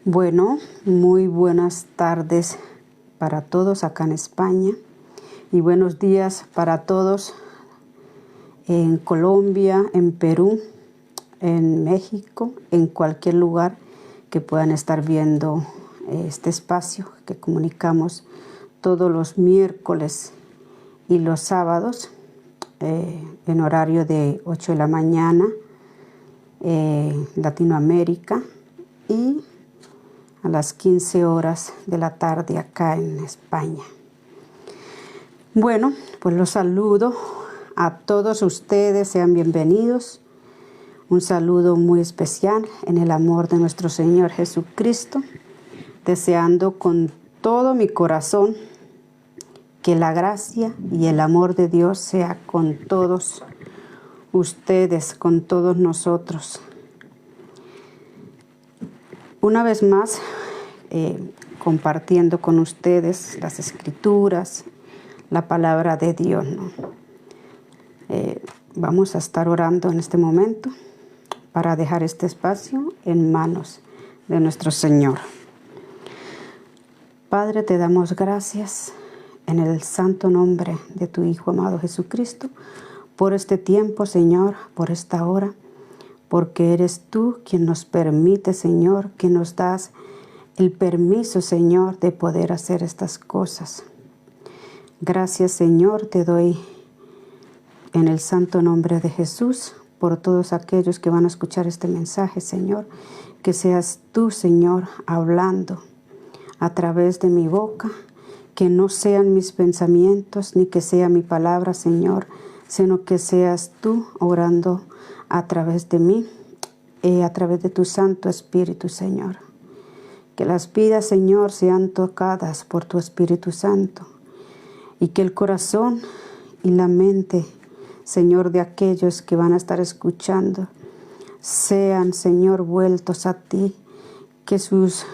Bueno, muy buenas tardes para todos acá en España y buenos días para todos en Colombia, en Perú, en México, en cualquier lugar que puedan estar viendo este espacio que comunicamos todos los miércoles y los sábados en horario de 8 de la mañana, Latinoamérica, y a las 15 horas de la tarde acá en España. Bueno, pues los saludo a todos ustedes, sean bienvenidos. Un saludo muy especial en el amor de nuestro Señor Jesucristo, deseando con todo mi corazón que la gracia y el amor de Dios sea con todos ustedes, con todos nosotros. Una vez más, compartiendo con ustedes las Escrituras, la palabra de Dios, ¿no? Vamos a estar orando en este momento para dejar este espacio en manos de nuestro Señor. Padre, te damos gracias en el santo nombre de tu Hijo amado Jesucristo por este tiempo, Señor, por esta hora, porque eres tú quien nos permite, Señor, que nos das el permiso, Señor, de poder hacer estas cosas. Gracias, Señor, te doy en el santo nombre de Jesús por todos aquellos que van a escuchar este mensaje, Señor, que seas tú, Señor, hablando a través de mi boca, que no sean mis pensamientos ni que sea mi palabra, Señor, sino que seas tú orando a través de mí, a través de tu Santo Espíritu, Señor. Que las vidas, Señor, sean tocadas por tu Espíritu Santo y que el corazón y la mente, Señor, de aquellos que van a estar escuchando, sean, Señor, vueltos a ti, que sus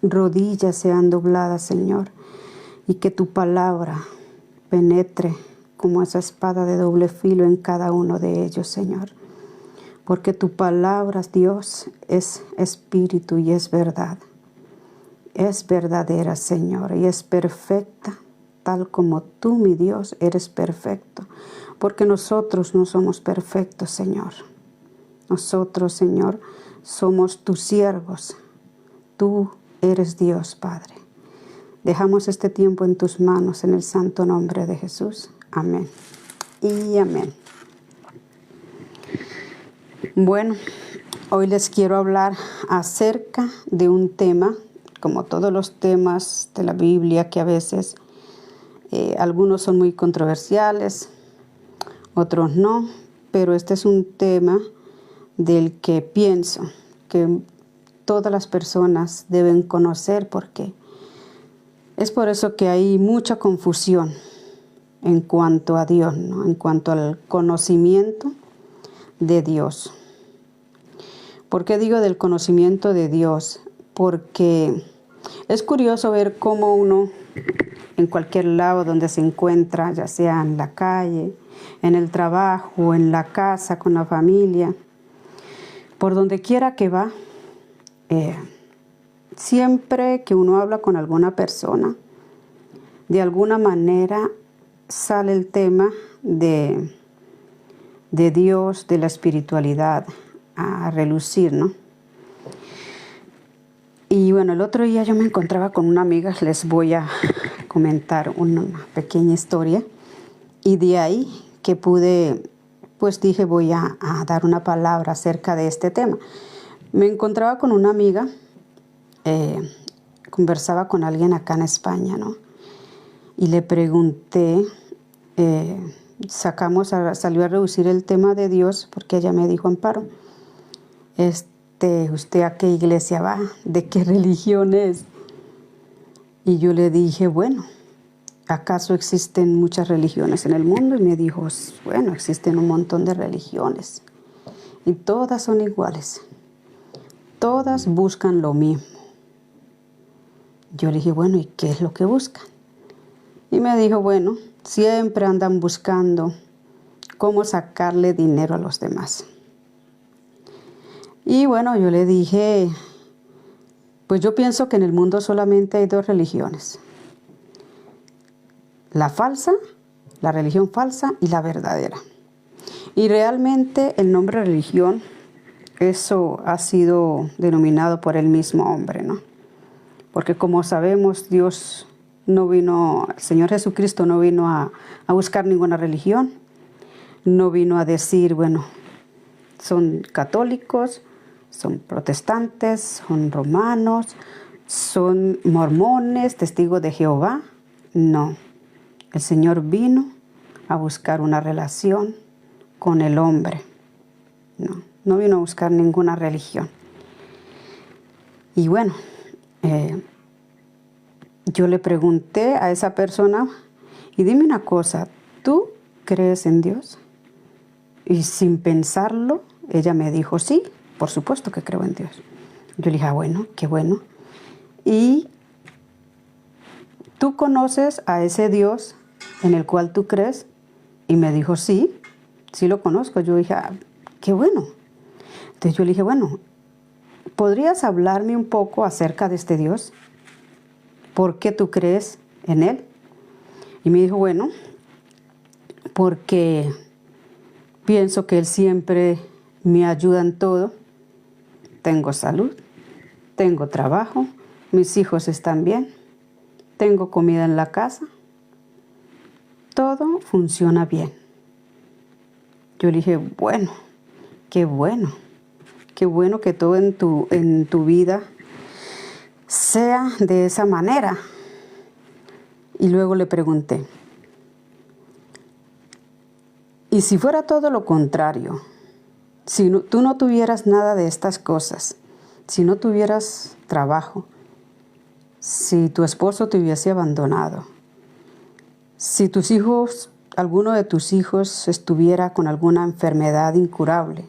rodillas sean dobladas, Señor, y que tu palabra penetre como esa espada de doble filo en cada uno de ellos, Señor. Porque tu palabra, Dios, es espíritu y es verdad. Es verdadera, Señor, y es perfecta, tal como tú, mi Dios, eres perfecto. Porque nosotros no somos perfectos, Señor. Nosotros, Señor, somos tus siervos. Tú eres Dios, Padre. Dejamos este tiempo en tus manos, en el santo nombre de Jesús. Amén y amén. Bueno, hoy les quiero hablar acerca de un tema, como todos los temas de la Biblia, que a veces algunos son muy controversiales, otros no, pero este es un tema del que pienso que todas las personas deben conocer, porque es por eso que hay mucha confusión en cuanto a Dios, ¿no? En cuanto al conocimiento de Dios. ¿Por qué digo del conocimiento de Dios? Porque es curioso ver cómo uno, en cualquier lado donde se encuentra, ya sea en la calle, en el trabajo, en la casa, con la familia, por donde quiera que va, siempre que uno habla con alguna persona, de alguna manera sale el tema de Dios, de la espiritualidad a relucir, ¿no? Y bueno, el otro día yo me encontraba con una amiga, les voy a comentar una pequeña historia, y de ahí que pude, pues dije voy a dar una palabra acerca de este tema. Me encontraba con una amiga, conversaba con alguien acá en España, ¿no? Y le pregunté, salió a reducir el tema de Dios, porque ella me dijo: Amparo, ¿usted a qué iglesia va? ¿De qué religión es? Y yo le dije, bueno, ¿acaso existen muchas religiones en el mundo? Y me dijo, bueno, existen un montón de religiones y todas son iguales. Todas buscan lo mismo. Yo le dije, bueno, ¿y qué es lo que buscan? Y me dijo, bueno, siempre andan buscando cómo sacarle dinero a los demás. Y bueno, yo le dije, Pues yo pienso que en el mundo solamente hay dos religiones. La falsa, la religión falsa y la verdadera. Y realmente el nombre religión, eso ha sido denominado por el mismo hombre, ¿no? Porque como sabemos, Dios no vino, el Señor Jesucristo no vino a buscar ninguna religión. No vino a decir, bueno, son católicos, son protestantes, son romanos, son mormones, testigos de Jehová. No, el Señor vino a buscar una relación con el hombre. No vino a buscar ninguna religión. Y bueno, yo le pregunté a esa persona, y dime una cosa, ¿tú crees en Dios? Y sin pensarlo, ella me dijo, sí, por supuesto que creo en Dios. Yo le dije, bueno, qué bueno. ¿Y tú conoces a ese Dios en el cual tú crees? Y me dijo, sí, sí lo conozco. Yo dije, qué bueno. Entonces yo le dije, bueno, ¿podrías hablarme un poco acerca de este Dios? ¿Por qué tú crees en Él? Y me dijo, bueno, porque pienso que Él siempre me ayuda en todo. Tengo salud, tengo trabajo, mis hijos están bien, tengo comida en la casa. Todo funciona bien. Yo le dije, bueno, qué bueno que todo en tu vida sea de esa manera. Y luego le pregunté, ¿y si fuera todo lo contrario? Si tú no tuvieras nada de estas cosas, si no tuvieras trabajo, si tu esposo te hubiese abandonado, si tus hijos, alguno de tus hijos estuviera con alguna enfermedad incurable,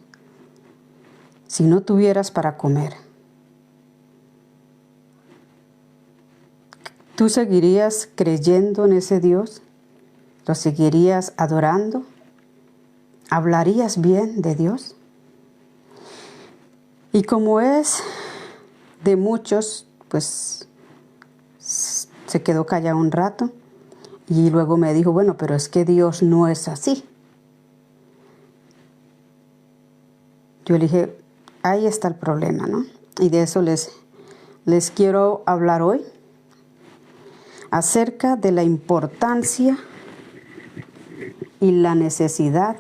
si no tuvieras para comer, ¿tú seguirías creyendo en ese Dios? ¿Lo seguirías adorando? ¿Hablarías bien de Dios? Y como es de muchos, pues se quedó callado un rato y luego me dijo, bueno, pero es que Dios no es así. Yo le dije, ahí está el problema, ¿no? Y de eso les quiero hablar hoy, acerca de la importancia y la necesidad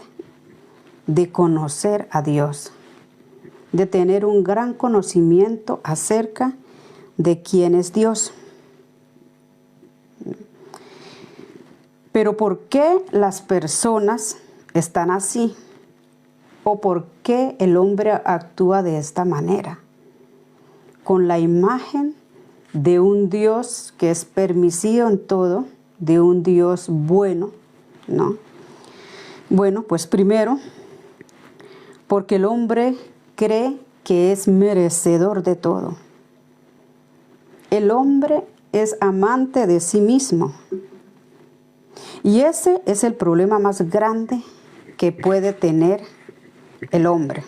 de conocer a Dios, de tener un gran conocimiento acerca de quién es Dios. Pero ¿por qué las personas están así? ¿O por qué el hombre actúa de esta manera? Con la imagen de un Dios que es permisivo en todo, de un Dios bueno, ¿no? Bueno, pues primero, porque el hombre cree que es merecedor de todo. El hombre es amante de sí mismo. Y ese es el problema más grande que puede tener el hombre.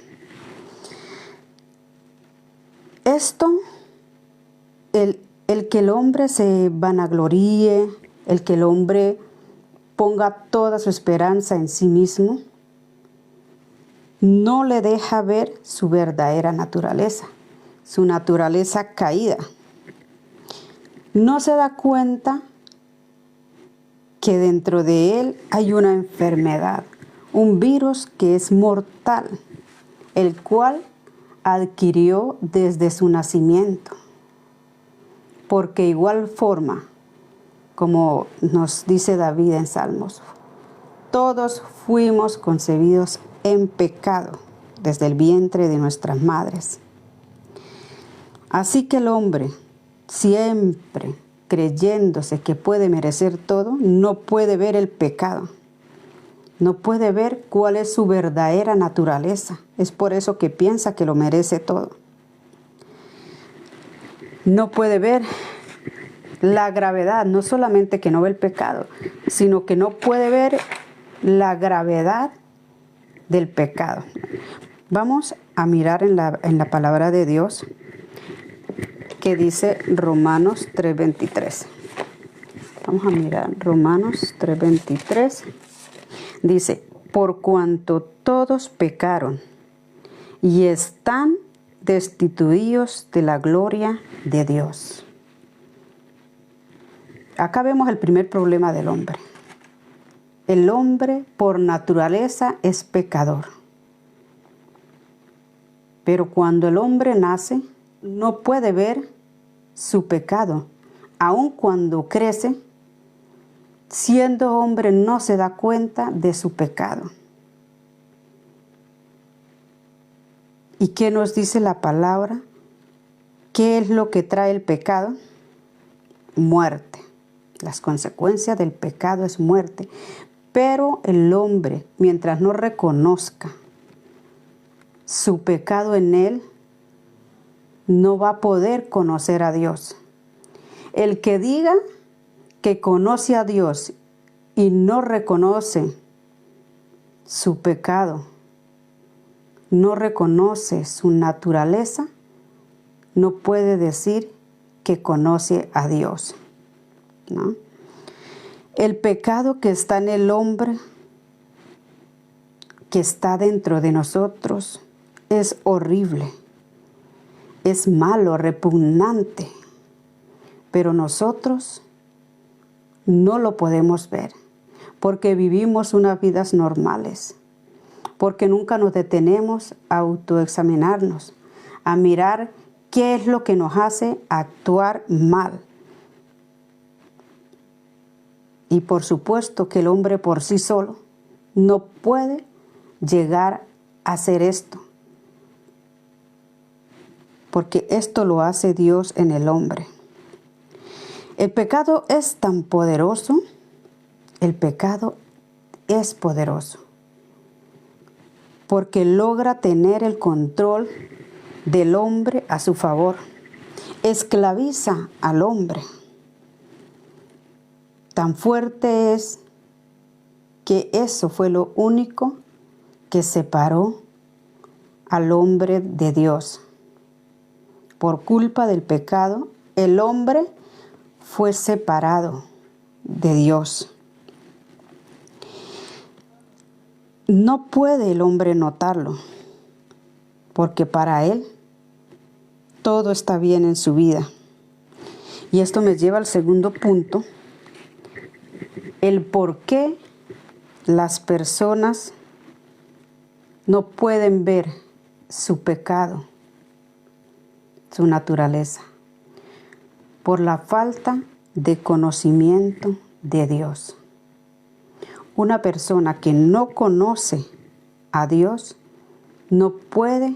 Esto, el que el hombre se vanagloríe, el que el hombre ponga toda su esperanza en sí mismo, no le deja ver su verdadera naturaleza, su naturaleza caída. No se da cuenta que dentro de él hay una enfermedad, un virus que es mortal, el cual adquirió desde su nacimiento. Porque igual forma, como nos dice David en Salmos, todos fuimos concebidos en pecado desde el vientre de nuestras madres. Así que el hombre, siempre creyéndose que puede merecer todo, no puede ver el pecado. No puede ver cuál es su verdadera naturaleza. Es por eso que piensa que lo merece todo. No puede ver la gravedad, no solamente que no ve el pecado, sino que no puede ver la gravedad del pecado. Vamos a mirar en la palabra de Dios que dice Romanos 3:23. Vamos a mirar Romanos 3:23. Dice, por cuanto todos pecaron y están destituidos de la gloria de Dios. Acá vemos el primer problema del hombre. El hombre por naturaleza es pecador. Pero cuando el hombre nace, no puede ver su pecado. Aun cuando crece, siendo hombre no se da cuenta de su pecado. ¿Y qué nos dice la palabra? ¿Qué es lo que trae el pecado? Muerte. Las consecuencias del pecado es muerte. Pero el hombre, mientras no reconozca su pecado en él, no va a poder conocer a Dios. El que diga que conoce a Dios y no reconoce su pecado, no reconoce su naturaleza, no puede decir que conoce a Dios, ¿no? El pecado que está en el hombre, que está dentro de nosotros, es horrible, es malo, repugnante, pero nosotros no lo podemos ver porque vivimos unas vidas normales, porque nunca nos detenemos a autoexaminarnos, a mirar qué es lo que nos hace actuar mal. Y por supuesto que el hombre por sí solo no puede llegar a hacer esto, porque esto lo hace Dios en el hombre. El pecado es tan poderoso, el pecado es poderoso, porque logra tener el control del hombre a su favor, esclaviza al hombre. Tan fuerte es que eso fue lo único que separó al hombre de Dios. Por culpa del pecado, el hombre fue separado de Dios. No puede el hombre notarlo, porque para él todo está bien en su vida. Y esto me lleva al segundo punto, el por qué las personas no pueden ver su pecado, su naturaleza, por la falta de conocimiento de Dios. Una persona que no conoce a Dios no puede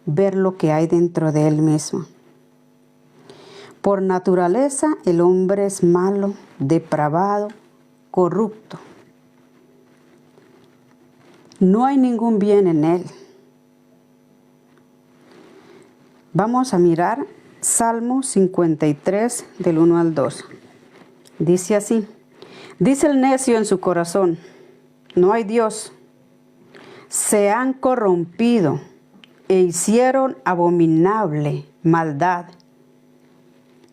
ver lo que hay dentro de él mismo. Por naturaleza, el hombre es malo, depravado, corrupto. No hay ningún bien en él. Vamos a mirar Salmo 53, del 1 al 2. Dice así: dice el necio en su corazón, no hay Dios. Se han corrompido e hicieron abominable maldad.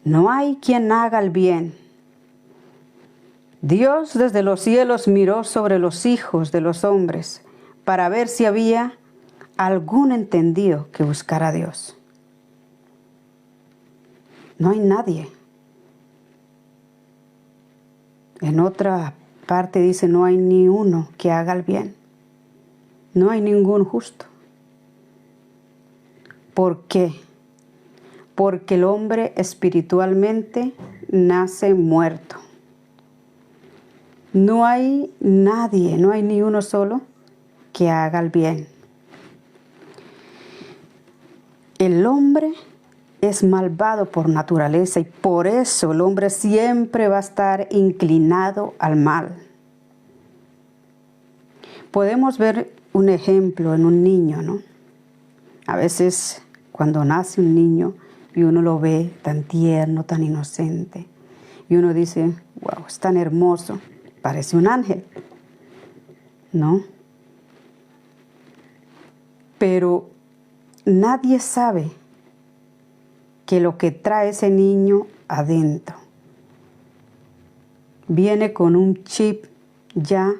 No hay quien haga el bien. Dios desde los cielos miró sobre los hijos de los hombres para ver si había algún entendido que buscara a Dios. No hay nadie. En otra parte dice, no hay ni uno que haga el bien. No hay ningún justo. ¿Por qué? Porque el hombre espiritualmente nace muerto. No hay nadie, no hay ni uno solo que haga el bien. El hombre es malvado por naturaleza y por eso el hombre siempre va a estar inclinado al mal. Podemos ver un ejemplo en un niño, ¿no? A veces cuando nace un niño y uno lo ve tan tierno, tan inocente, y uno dice, wow, es tan hermoso, parece un ángel, ¿no? Pero nadie sabe que lo que trae ese niño adentro viene con un chip ya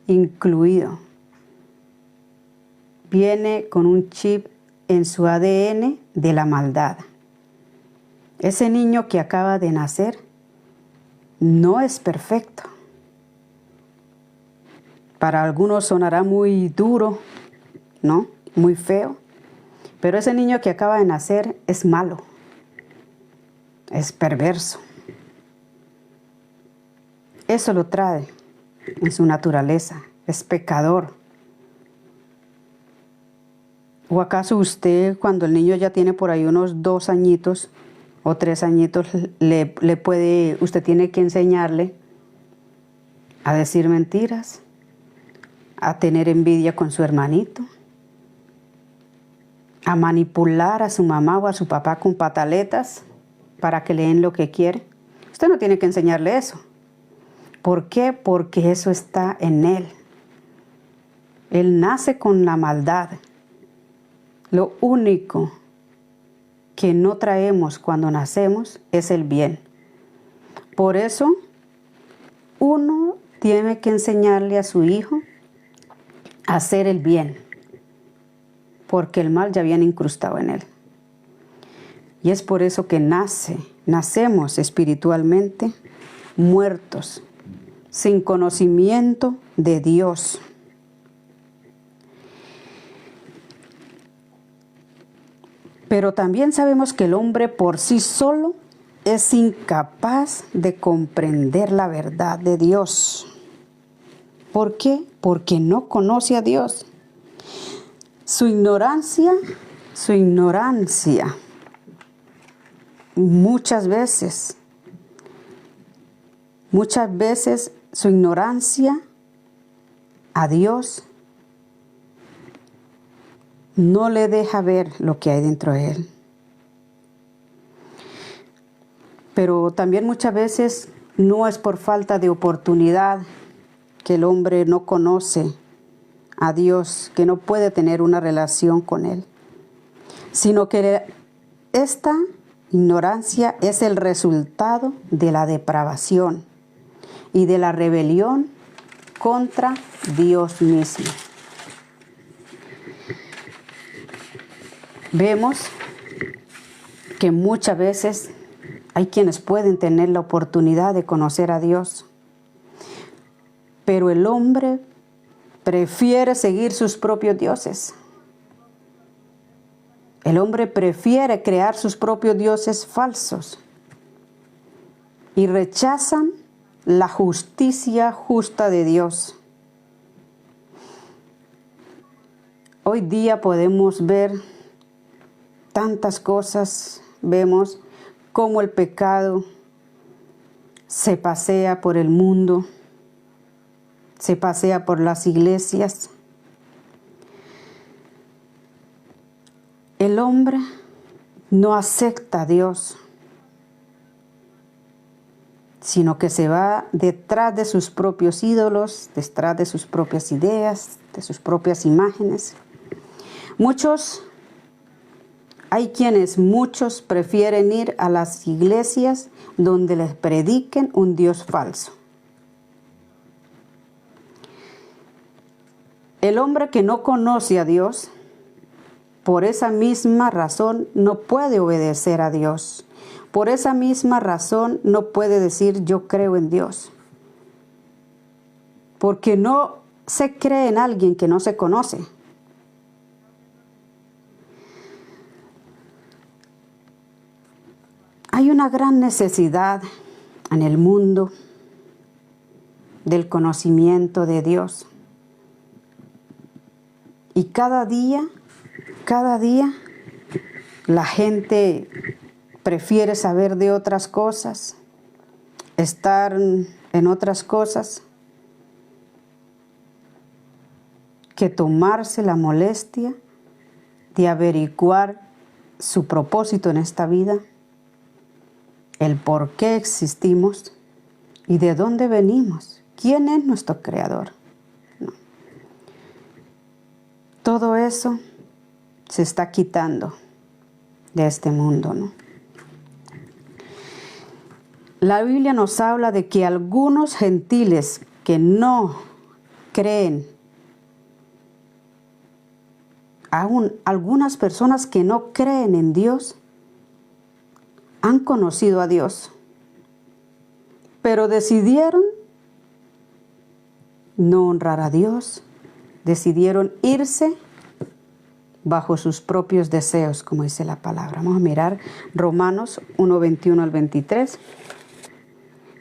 incluido. Viene con un chip en su ADN de la maldad. Ese niño que acaba de nacer no es perfecto. Para algunos sonará muy duro, ¿no? Muy feo. Pero ese niño que acaba de nacer es malo. Es perverso. Eso lo trae en su naturaleza. Es pecador. ¿O acaso usted, cuando el niño ya tiene por ahí unos 2 añitos o 3 añitos, usted tiene que enseñarle a decir mentiras, a tener envidia con su hermanito, a manipular a su mamá o a su papá con pataletas para que le den lo que quiere? Usted no tiene que enseñarle eso. ¿Por qué? Porque eso está en él. Él nace con la maldad. Lo único que no traemos cuando nacemos es el bien. Por eso, uno tiene que enseñarle a su hijo a hacer el bien, porque el mal ya viene incrustado en él. Y es por eso que nacemos espiritualmente muertos, sin conocimiento de Dios. Pero también sabemos que el hombre por sí solo es incapaz de comprender la verdad de Dios. ¿Por qué? Porque no conoce a Dios. Su ignorancia, muchas veces su ignorancia a Dios no le deja ver lo que hay dentro de él. Pero también muchas veces no es por falta de oportunidad que el hombre no conoce a Dios, que no puede tener una relación con Él, sino que esta ignorancia es el resultado de la depravación y de la rebelión contra Dios mismo. Vemos que muchas veces hay quienes pueden tener la oportunidad de conocer a Dios, pero el hombre prefiere seguir sus propios dioses. El hombre prefiere crear sus propios dioses falsos y rechazan la justicia justa de Dios. Hoy día podemos ver tantas cosas, vemos cómo el pecado se pasea por el mundo, se pasea por las iglesias. El hombre no acepta a Dios, sino que se va detrás de sus propios ídolos, detrás de sus propias ideas, de sus propias imágenes. Muchos prefieren ir a las iglesias donde les prediquen un Dios falso. El hombre que no conoce a Dios, por esa misma razón no puede obedecer a Dios. Por esa misma razón no puede decir yo creo en Dios. Porque no se cree en alguien que no se conoce. Hay una gran necesidad en el mundo del conocimiento de Dios. Y cada día, la gente prefiere saber de otras cosas, estar en otras cosas, que tomarse la molestia de averiguar su propósito en esta vida, el por qué existimos y de dónde venimos, quién es nuestro creador. No. Todo eso se está quitando de este mundo, ¿no? La Biblia nos habla de que algunos gentiles que no creen, aún algunas personas que no creen en Dios, han conocido a Dios, pero decidieron no honrar a Dios, decidieron irse bajo sus propios deseos, como dice la palabra. Vamos a mirar Romanos 1:21 al 23.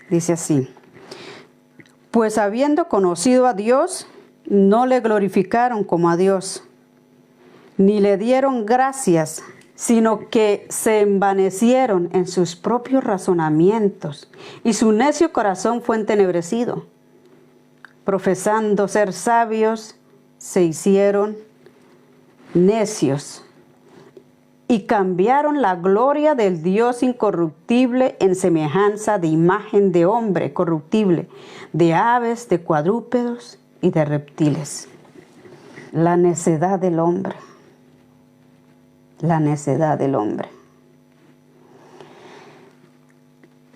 Dice así: pues habiendo conocido a Dios, no le glorificaron como a Dios, ni le dieron gracias, sino que se envanecieron en sus propios razonamientos, y su necio corazón fue entenebrecido. Profesando ser sabios, se hicieron necios, y cambiaron la gloria del Dios incorruptible en semejanza de imagen de hombre corruptible, de aves, de cuadrúpedos y de reptiles. La necedad del hombre. La necedad del hombre.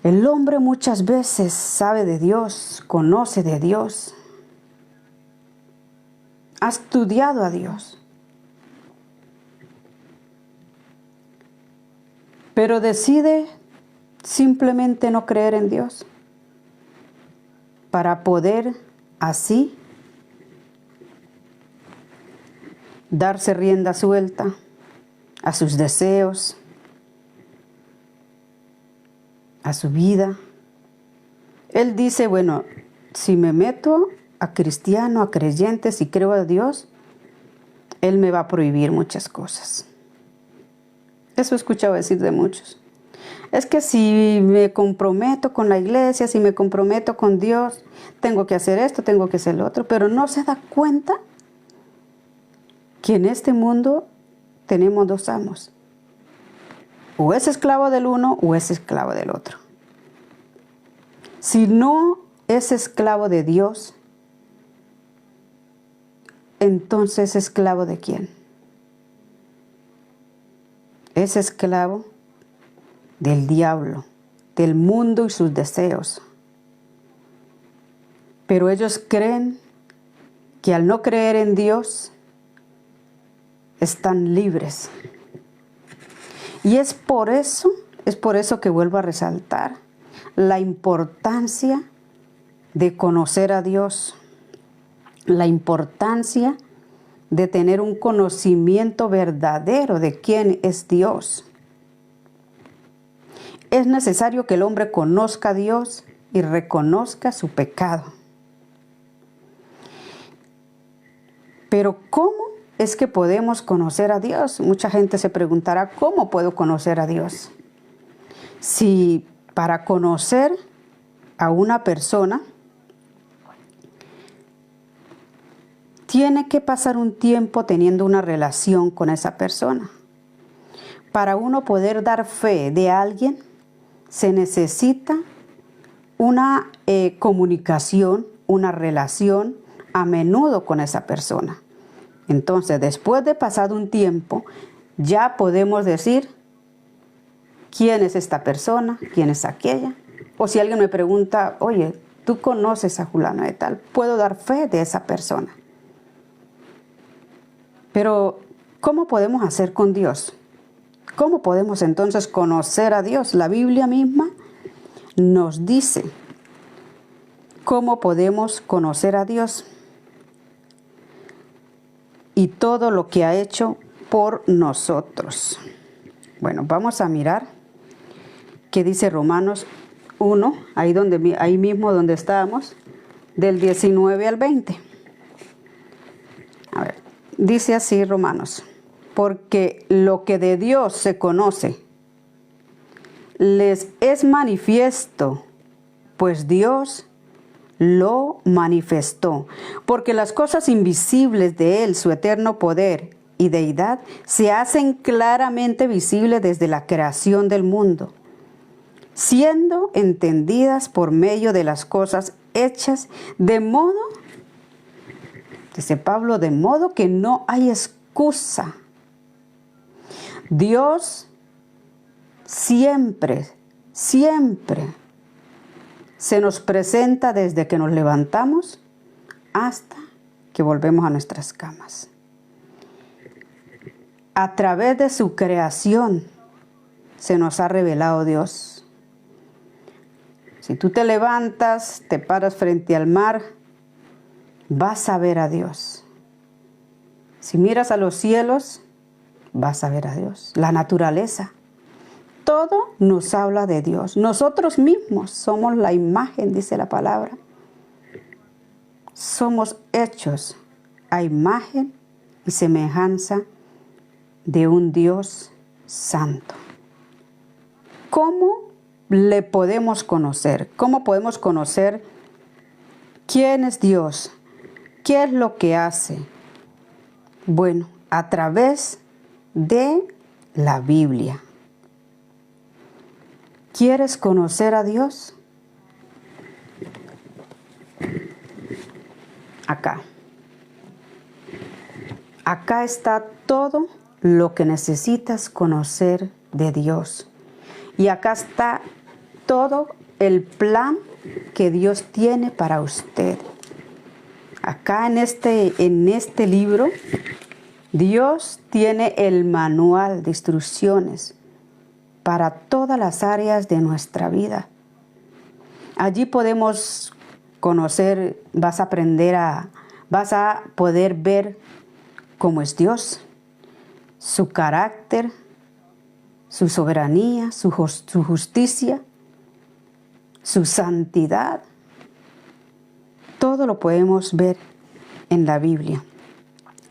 El hombre muchas veces sabe de Dios, conoce de Dios, ha estudiado a Dios, pero decide simplemente no creer en Dios para poder así darse rienda suelta a sus deseos, a su vida. Él dice, bueno, si me meto a cristiano, a creyente, si creo a Dios, Él me va a prohibir muchas cosas. Eso he escuchado decir de muchos. Es que si me comprometo con la iglesia, si me comprometo con Dios, tengo que hacer esto, tengo que hacer lo otro, pero no se da cuenta que en este mundo tenemos dos amos. O es esclavo del uno o es esclavo del otro. Si no es esclavo de Dios, entonces ¿esclavo de quién? Es esclavo del diablo, del mundo y sus deseos. Pero ellos creen que al no creer en Dios, están libres. Y es por eso que vuelvo a resaltar la importancia de conocer a Dios, la importancia de tener un conocimiento verdadero de quién es Dios. Es necesario que el hombre conozca a Dios y reconozca su pecado. Pero ¿cómo es que podemos conocer a Dios? Mucha gente se preguntará, ¿cómo puedo conocer a Dios? Si para conocer a una persona tiene que pasar un tiempo teniendo una relación con esa persona. Para uno poder dar fe de alguien, se necesita una comunicación, una relación a menudo con esa persona. Entonces, después de pasado un tiempo, ya podemos decir quién es esta persona, quién es aquella. O si alguien me pregunta, oye, ¿tú conoces a fulano de tal? Puedo dar fe de esa persona. Pero, ¿cómo podemos hacer con Dios? ¿Cómo podemos entonces conocer a Dios? La Biblia misma nos dice cómo podemos conocer a Dios y todo lo que ha hecho por nosotros. Bueno, vamos a mirar qué dice Romanos 1, ahí mismo donde estábamos, del 19 al 20. A ver, dice así Romanos: porque lo que de Dios se conoce les es manifiesto, pues Dios lo manifestó, porque las cosas invisibles de Él, su eterno poder y deidad, se hacen claramente visibles desde la creación del mundo, siendo entendidas por medio de las cosas hechas, de modo, dice Pablo, de modo que no hay excusa. Dios siempre se nos presenta desde que nos levantamos hasta que volvemos a nuestras camas. A través de su creación se nos ha revelado Dios. Si tú te levantas, te paras frente al mar, vas a ver a Dios. Si miras a los cielos, vas a ver a Dios. La naturaleza, todo nos habla de Dios. Nosotros mismos somos la imagen, dice la palabra. Somos hechos a imagen y semejanza de un Dios santo. ¿Cómo le podemos conocer? ¿Cómo podemos conocer quién es Dios? ¿Qué es lo que hace? Bueno, a través de la Biblia. ¿Quieres conocer a Dios? Acá. Acá está todo lo que necesitas conocer de Dios. Y acá está todo el plan que Dios tiene para usted. Acá en este libro, Dios tiene el manual de instrucciones para todas las áreas de nuestra vida. Allí podemos conocer, vas a poder ver cómo es Dios, su carácter, su soberanía, su justicia, su santidad. Todo lo podemos ver en la Biblia.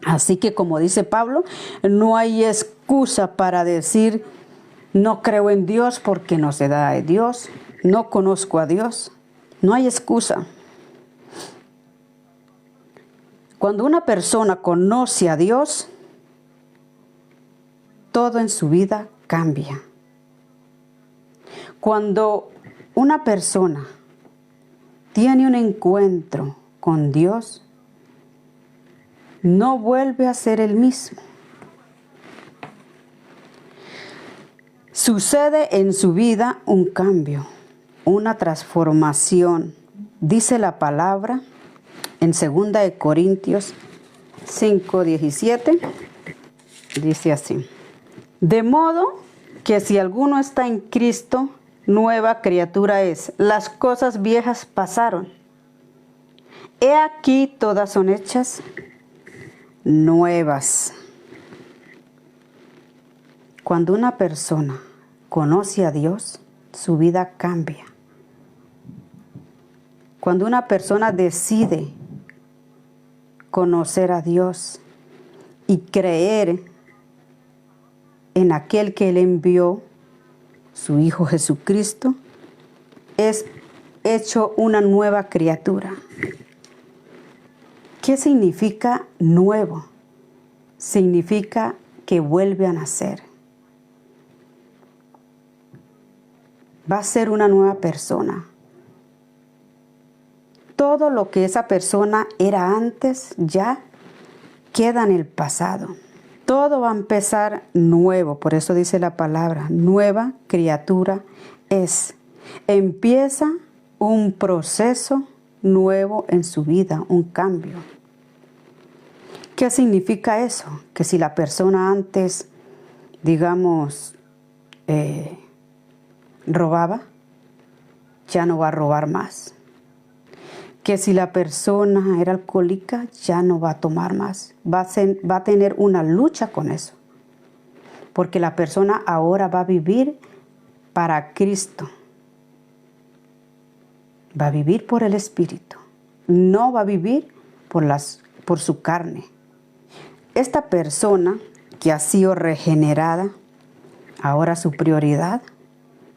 Así que, como dice Pablo, no hay excusa para decir no creo en Dios porque no se da de Dios, no conozco a Dios. No hay excusa. Cuando una persona conoce a Dios, todo en su vida cambia. Cuando una persona tiene un encuentro con Dios, no vuelve a ser el mismo. Sucede en su vida un cambio, una transformación. Dice la palabra en 2 de Corintios 5:17, dice así: de modo que si alguno está en Cristo, nueva criatura es. Las cosas viejas pasaron. He aquí todas son hechas nuevas. Cuando una persona conoce a Dios, su vida cambia. Cuando una persona decide conocer a Dios y creer en aquel que Él envió, su Hijo Jesucristo, es hecho una nueva criatura. ¿Qué significa nuevo? Significa que vuelve a nacer. Va a ser una nueva persona. Todo lo que esa persona era antes ya queda en el pasado. Todo va a empezar nuevo, por eso dice la palabra, nueva criatura es. Empieza un proceso nuevo en su vida, un cambio. ¿Qué significa eso? Que si la persona antes, digamos, robaba, ya no va a robar más. Que si la persona era alcohólica, ya no va a tomar más. Va a tener una lucha con eso. Porque la persona ahora va a vivir para Cristo. Va a vivir por el Espíritu. No va a vivir por su carne. Esta persona que ha sido regenerada, ahora su prioridad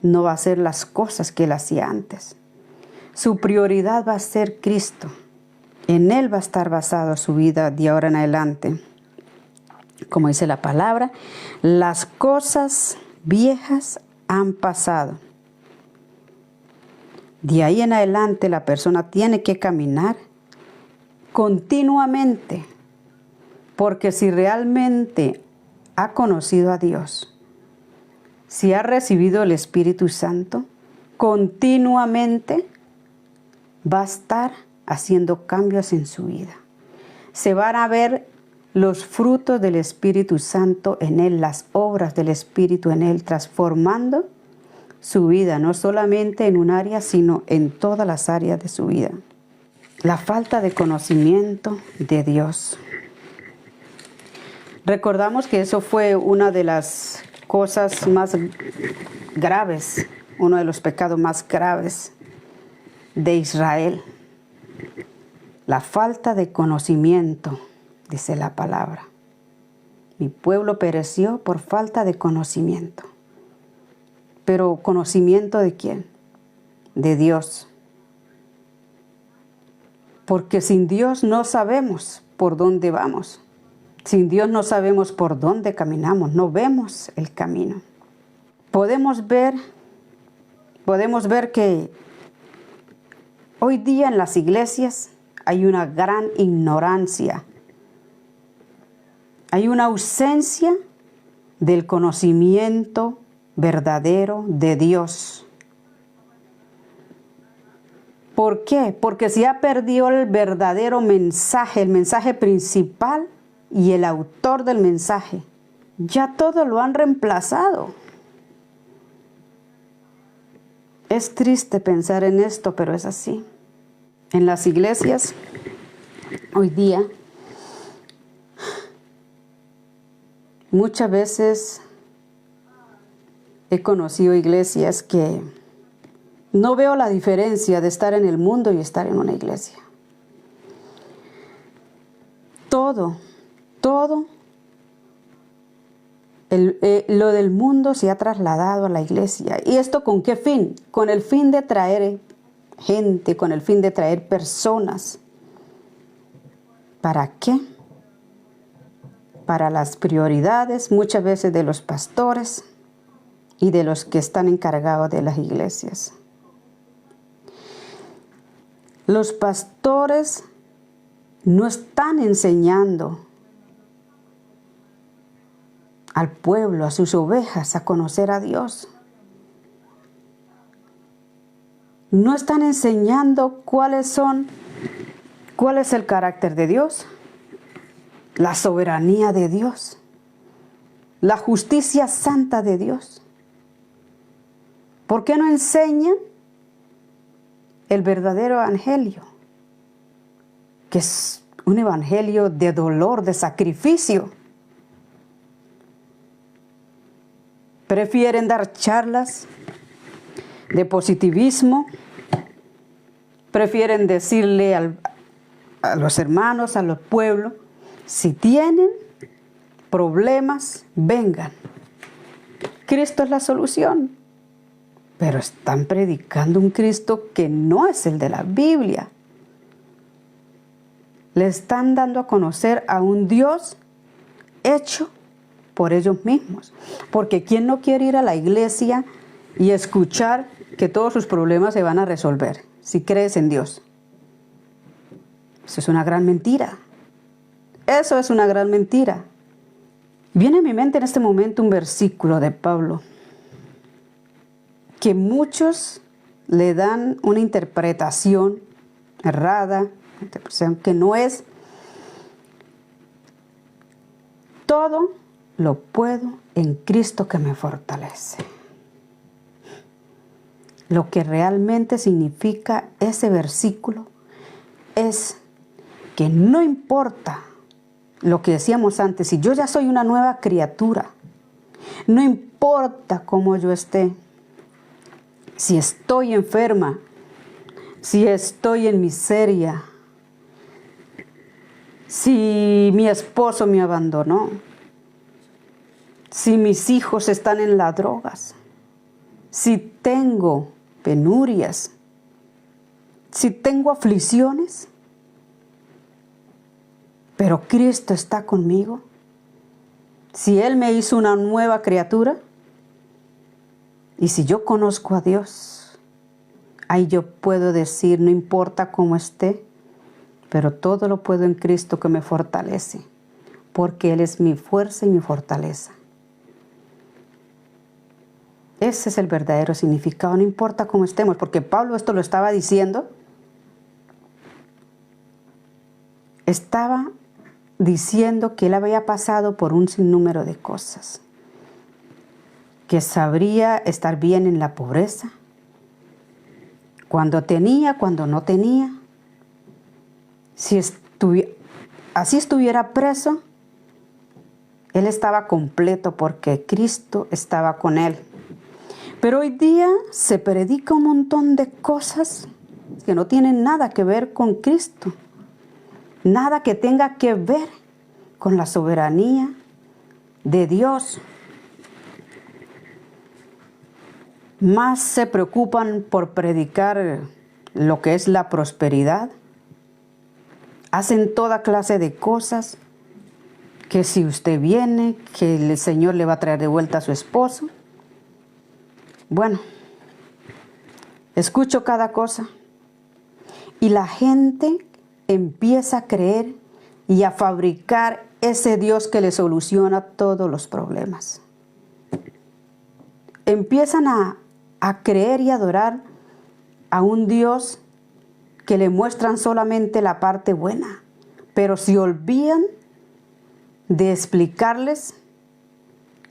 no va a ser las cosas que él hacía antes. Su prioridad va a ser Cristo. En Él va a estar basada su vida de ahora en adelante. Como dice la palabra, las cosas viejas han pasado. De ahí en adelante la persona tiene que caminar continuamente. Porque si realmente ha conocido a Dios, si ha recibido el Espíritu Santo, continuamente va a estar haciendo cambios en su vida. Se van a ver los frutos del Espíritu Santo en él, las obras del Espíritu en él, transformando su vida, no solamente en un área, sino en todas las áreas de su vida. La falta de conocimiento de Dios. Recordamos que eso fue una de las cosas más graves, uno de los pecados más graves de Israel. La falta de conocimiento, dice la palabra. Mi pueblo pereció por falta de conocimiento. Pero ¿conocimiento de quién? De Dios. Porque sin Dios no sabemos por dónde vamos. Sin Dios no sabemos por dónde caminamos, no vemos el camino. Podemos ver que hoy día en las iglesias hay una gran ignorancia. Hay una ausencia del conocimiento verdadero de Dios. ¿Por qué? Porque se ha perdido el verdadero mensaje, el mensaje principal y el autor del mensaje. Ya todo lo han reemplazado. Es triste pensar en esto, pero es así. En las iglesias, hoy día, muchas veces he conocido iglesias que no veo la diferencia de estar en el mundo y estar en una iglesia. Todo lo del mundo se ha trasladado a la iglesia. ¿Y esto con qué fin? Con el fin de traer gente, con el fin de traer personas. ¿Para qué? Para las prioridades muchas veces de los pastores y de los que están encargados de las iglesias. Los pastores no están enseñando al pueblo, a sus ovejas, a conocer a Dios. No están enseñando cuál es el carácter de Dios, la soberanía de Dios, la justicia santa de Dios. ¿Por qué no enseñan el verdadero evangelio? Que es un evangelio de dolor, de sacrificio. Prefieren dar charlas de positivismo. Prefieren decirle a los hermanos, a los pueblos, si tienen problemas, vengan. Cristo es la solución. Pero están predicando un Cristo que no es el de la Biblia. Le están dando a conocer a un Dios hecho por ellos mismos. Porque ¿quién no quiere ir a la iglesia y escuchar que todos sus problemas se van a resolver si crees en Dios? Eso es una gran mentira. Eso es una gran mentira. Viene a mi mente en este momento un versículo de Pablo que muchos le dan una interpretación errada, interpretación que no es. Todo lo puedo en Cristo que me fortalece. Lo que realmente significa ese versículo es que no importa lo que decíamos antes, si yo ya soy una nueva criatura, no importa cómo yo esté, si estoy enferma, si estoy en miseria, si mi esposo me abandonó, si mis hijos están en las drogas, si tengo penurias, si tengo aflicciones, pero Cristo está conmigo. Si Él me hizo una nueva criatura, y si yo conozco a Dios, ahí yo puedo decir, no importa cómo esté, pero todo lo puedo en Cristo que me fortalece, porque Él es mi fuerza y mi fortaleza. Ese es el verdadero significado, no importa cómo estemos, porque Pablo esto lo estaba diciendo estaba diciendo que él había pasado por un sinnúmero de cosas, que sabría estar bien en la pobreza, cuando tenía, cuando no tenía. Si así estuviera preso, él estaba completo porque Cristo estaba con él. Pero hoy día se predica un montón de cosas que no tienen nada que ver con Cristo, nada que tenga que ver con la soberanía de Dios. Más se preocupan por predicar lo que es la prosperidad. Hacen toda clase de cosas, que si usted viene, que el Señor le va a traer de vuelta a su esposo. Bueno, escucho cada cosa y la gente empieza a creer y a fabricar ese Dios que le soluciona todos los problemas. Empiezan a creer y adorar a un Dios que le muestran solamente la parte buena, pero se olvidan de explicarles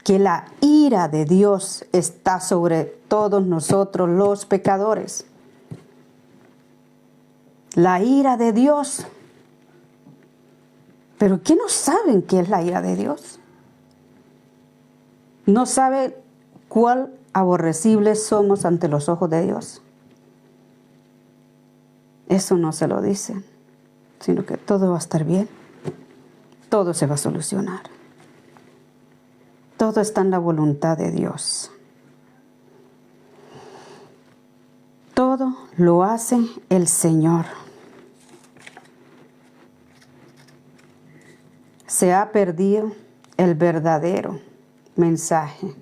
que la ira de Dios está sobre todos nosotros los pecadores. La ira de Dios. ¿Pero qué no saben qué es la ira de Dios? No saben cuál aborrecibles somos ante los ojos de Dios. Eso no se lo dicen, sino que todo va a estar bien. Todo se va a solucionar. Todo está en la voluntad de Dios. Todo lo hace el Señor. Se ha perdido el verdadero mensaje.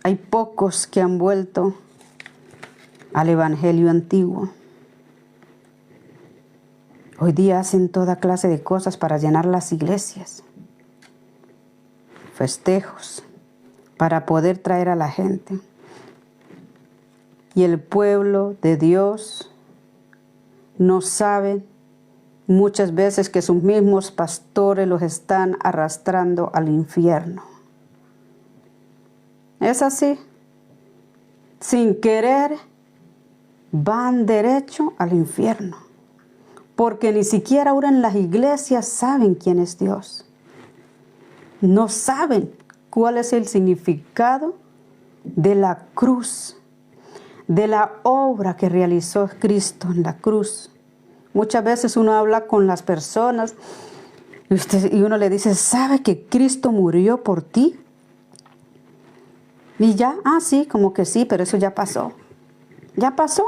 Hay pocos que han vuelto al evangelio antiguo. Hoy día hacen toda clase de cosas para llenar las iglesias, festejos, para poder traer a la gente. Y el pueblo de Dios no sabe muchas veces que sus mismos pastores los están arrastrando al infierno. Es así. Sin querer, van derecho al infierno. Porque ni siquiera ahora en las iglesias saben quién es Dios. No saben cuál es el significado de la cruz, de la obra que realizó Cristo en la cruz. Muchas veces uno habla con las personas y uno le dice, ¿sabe que Cristo murió por ti? Y ya, sí, como que sí, pero eso ya pasó. ¿Ya pasó?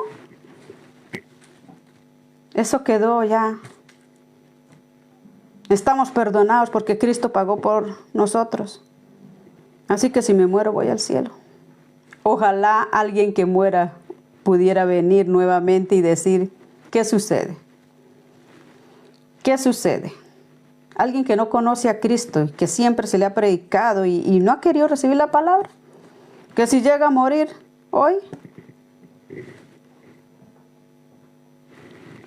Eso quedó ya. Estamos perdonados porque Cristo pagó por nosotros. Así que si me muero voy al cielo. Ojalá alguien que muera pudiera venir nuevamente y decir, ¿qué sucede? ¿Qué sucede? Alguien que no conoce a Cristo, que siempre se le ha predicado y no ha querido recibir la palabra. Que si llega a morir hoy,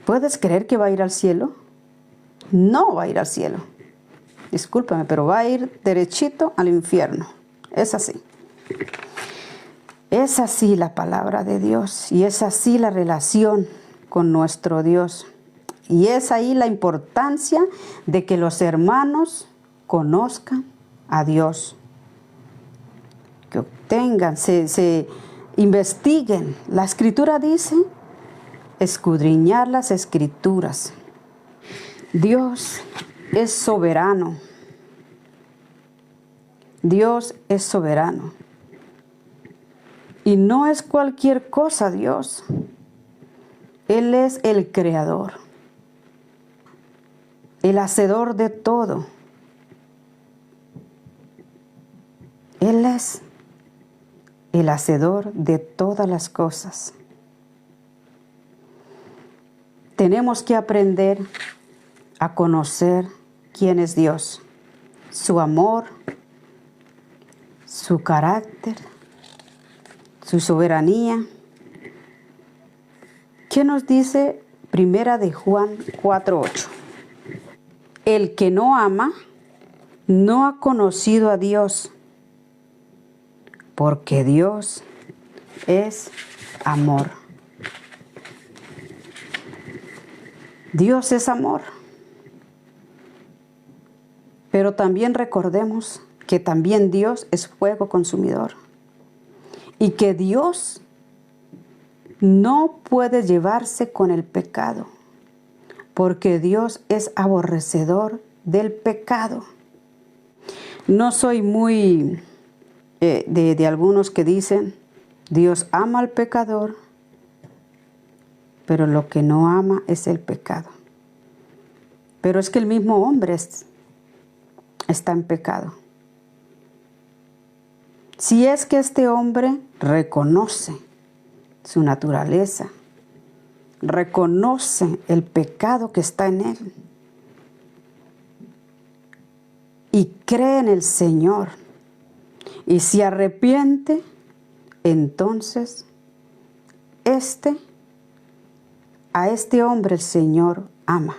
¿puedes creer que va a ir al cielo? No va a ir al cielo. Discúlpame, pero va a ir derechito al infierno. Es así. Es así la palabra de Dios y es así la relación con nuestro Dios. Y es ahí la importancia de que los hermanos conozcan a Dios. Que obtengan, se investiguen. La Escritura dice, escudriñar las Escrituras. Dios es soberano. Dios es soberano. Y no es cualquier cosa Dios. Él es el creador, el hacedor de todo. Él es el hacedor de todas las cosas. Tenemos que aprender a conocer quién es Dios, su amor, su carácter, su soberanía. ¿Qué nos dice Primera de Juan 4:8. El que no ama no ha conocido a Dios, porque Dios es amor. Dios es amor. Pero también recordemos que también Dios es fuego consumidor. Y que Dios no puede llevarse con el pecado, porque Dios es aborrecedor del pecado. No soy muy de algunos que dicen, Dios ama al pecador, pero lo que no ama es el pecado. Pero es que el mismo hombre está en pecado. Si es que este hombre reconoce su naturaleza, reconoce el pecado que está en él y cree en el Señor y se arrepiente, entonces a este hombre el Señor ama.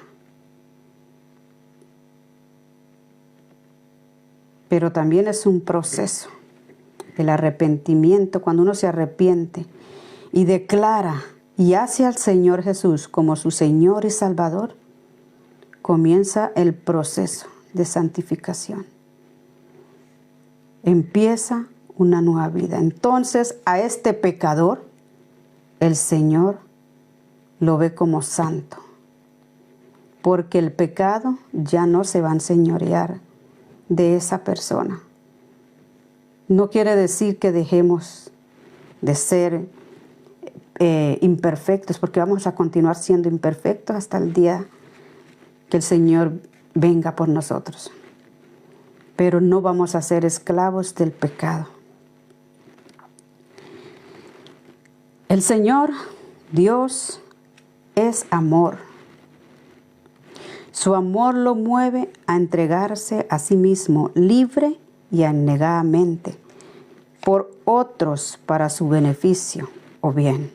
Pero también es un proceso, el arrepentimiento. Cuando uno se arrepiente y declara y hace al Señor Jesús como su Señor y Salvador, comienza el proceso de santificación. Empieza una nueva vida. Entonces a este pecador el Señor lo ve como santo, porque el pecado ya no se va a enseñorear de esa persona. No quiere decir que dejemos de ser imperfectos, porque vamos a continuar siendo imperfectos hasta el día que el Señor venga por nosotros. Pero no vamos a ser esclavos del pecado. El Señor, Dios, es amor. Su amor lo mueve a entregarse a sí mismo libre y abnegadamente por otros para su beneficio o bien.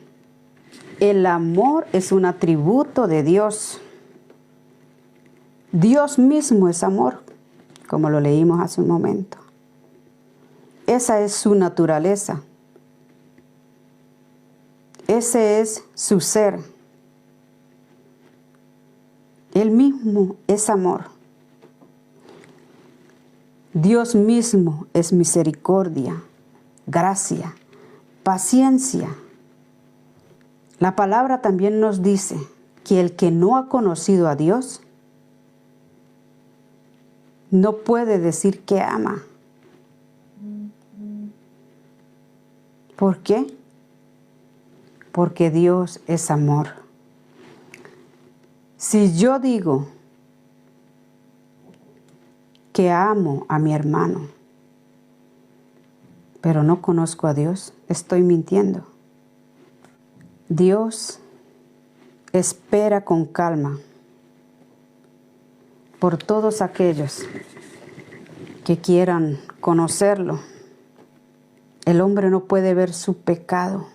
El amor es un atributo de Dios. Dios mismo es amor, como lo leímos hace un momento. Esa es su naturaleza. Ese es su ser. Él mismo es amor. Dios mismo es misericordia, gracia, paciencia. La palabra también nos dice que el que no ha conocido a Dios no puede decir que ama. ¿Por qué? Porque Dios es amor. Si yo digo que amo a mi hermano, pero no conozco a Dios, estoy mintiendo. Dios espera con calma por todos aquellos que quieran conocerlo. El hombre no puede ver su pecado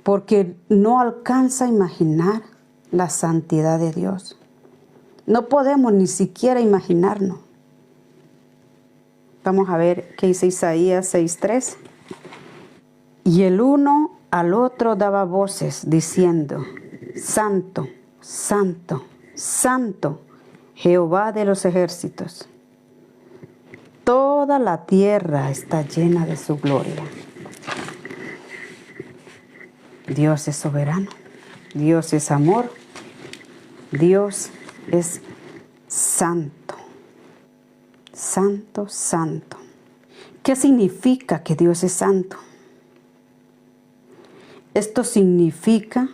porque no alcanza a imaginar la santidad de Dios. No podemos ni siquiera imaginarnos. Vamos a ver qué dice Isaías 6:3. Y el uno al otro daba voces diciendo, Santo, Santo, Santo, Jehová de los ejércitos. Toda la tierra está llena de su gloria. Dios es soberano. Dios es amor. Dios es santo. Santo, santo. ¿Qué significa que Dios es santo? Esto significa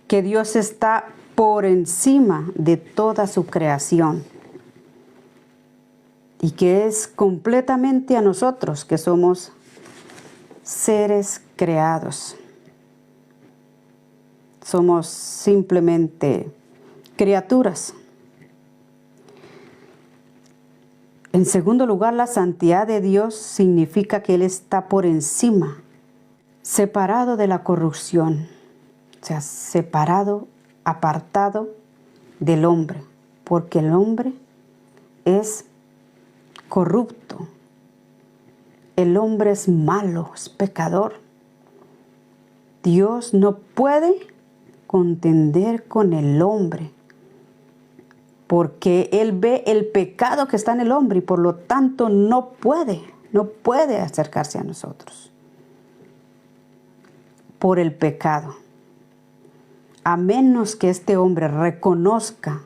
que Dios está por encima de toda su creación y que es completamente a nosotros que somos seres creados. Somos simplemente criaturas. En segundo lugar, la santidad de Dios significa que Él está por encima, separado de la corrupción. o sea, separado, apartado del hombre, porque el hombre es corrupto, el hombre es malo, es pecador. Dios no puede contender con el hombre, porque Él ve el pecado que está en el hombre y por lo tanto no puede acercarse a nosotros por el pecado. A menos que este hombre reconozca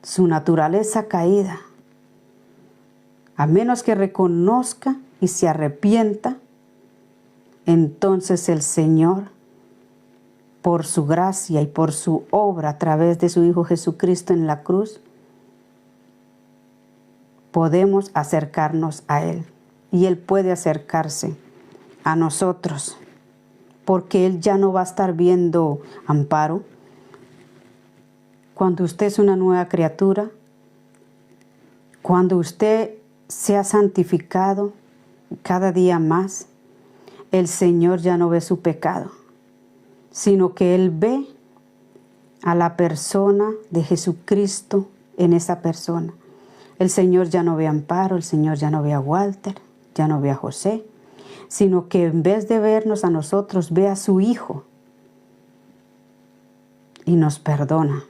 su naturaleza caída, a menos que reconozca y se arrepienta, entonces el Señor, por su gracia y por su obra a través de su Hijo Jesucristo en la cruz, podemos acercarnos a Él. Y Él puede acercarse a nosotros, porque Él ya no va a estar viendo amparo. Cuando usted es una nueva criatura, cuando usted se ha santificado cada día más, el Señor ya no ve su pecado, sino que Él ve a la persona de Jesucristo en esa persona. El Señor ya no ve a Amparo, el Señor ya no ve a Walter, ya no ve a José, sino que en vez de vernos a nosotros, ve a su Hijo y nos perdona.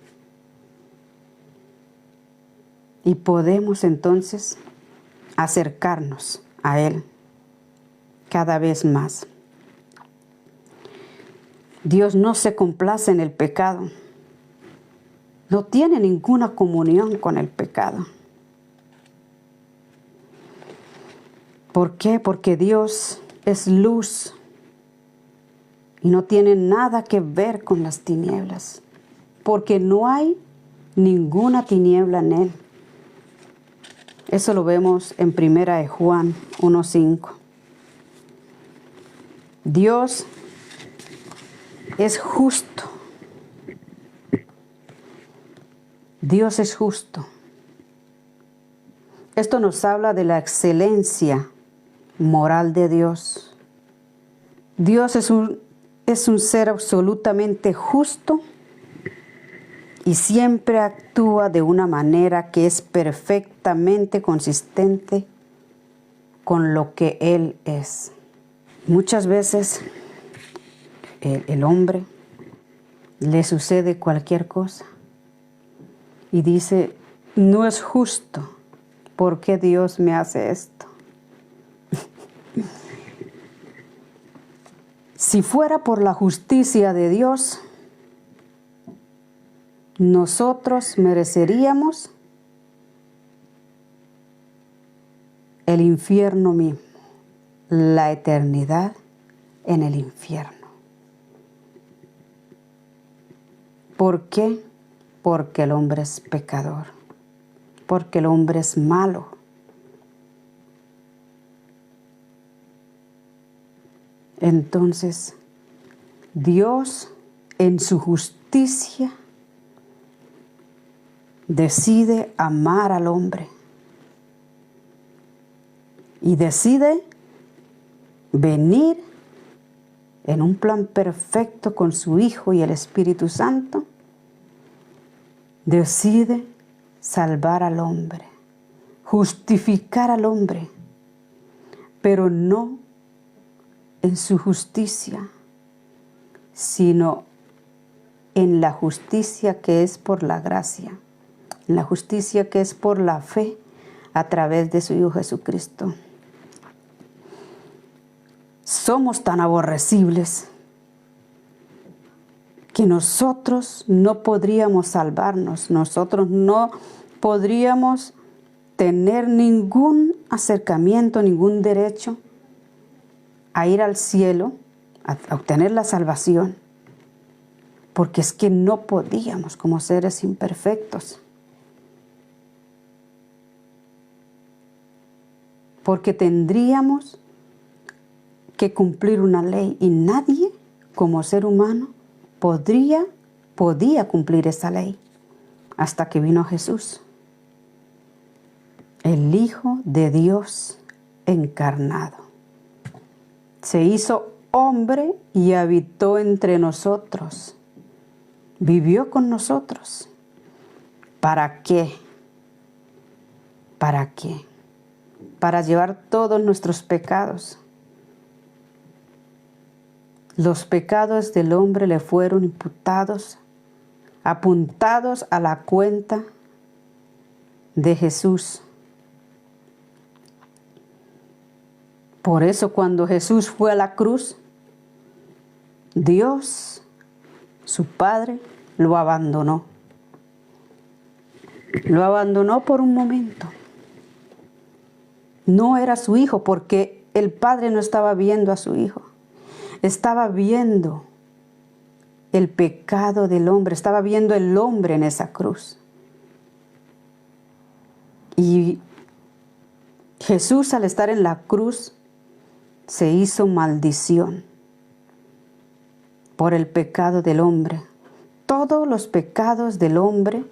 Y podemos entonces acercarnos a Él cada vez más. Dios no se complace en el pecado. No tiene ninguna comunión con el pecado. ¿Por qué? Porque Dios es luz y no tiene nada que ver con las tinieblas. Porque no hay ninguna tiniebla en Él. Eso lo vemos en 1 Juan 1:5. Dios es justo. Dios es justo. Esto nos habla de la excelencia moral de Dios. Dios es un ser absolutamente justo y siempre actúa de una manera que es perfectamente consistente con lo que Él es. Muchas veces el hombre le sucede cualquier cosa y dice, no es justo, ¿por qué Dios me hace esto? Si fuera por la justicia de Dios, nosotros mereceríamos el infierno mismo, la eternidad en el infierno. ¿Por qué? Porque el hombre es pecador, porque el hombre es malo. Entonces, Dios en su justicia decide amar al hombre y decide venir en un plan perfecto con su Hijo y el Espíritu Santo. Decide salvar al hombre, justificar al hombre, pero no en su justicia, sino en la justicia que es por la gracia, en la justicia que es por la fe a través de su Hijo Jesucristo. Somos tan aborrecibles que nosotros no podríamos salvarnos, nosotros no podríamos tener ningún acercamiento, ningún derecho a ir al cielo, a obtener la salvación, porque es que no podíamos como seres imperfectos. Porque tendríamos que cumplir una ley y nadie como ser humano podía cumplir esa ley hasta que vino Jesús, el Hijo de Dios encarnado. Se hizo hombre y habitó entre nosotros. Vivió con nosotros. ¿Para qué? ¿Para qué? Para llevar todos nuestros pecados. Los pecados del hombre le fueron imputados, apuntados a la cuenta de Jesús. Por eso cuando Jesús fue a la cruz, Dios, su Padre, lo abandonó. Lo abandonó por un momento. No era su hijo porque el Padre no estaba viendo a su hijo. Estaba viendo el pecado del hombre, estaba viendo el hombre en esa cruz. Y Jesús, al estar en la cruz, se hizo maldición por el pecado del hombre. Todos los pecados del hombre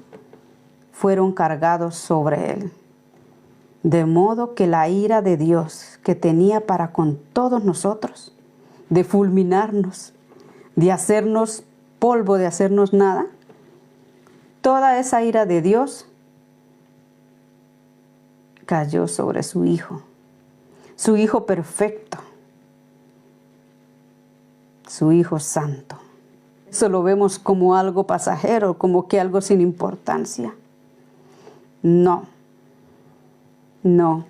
fueron cargados sobre él. De modo que la ira de Dios que tenía para con todos nosotros, de fulminarnos, de hacernos polvo, de hacernos nada, toda esa ira de Dios cayó sobre su Hijo perfecto, su Hijo santo. Eso lo vemos como algo pasajero, como que algo sin importancia. No, no.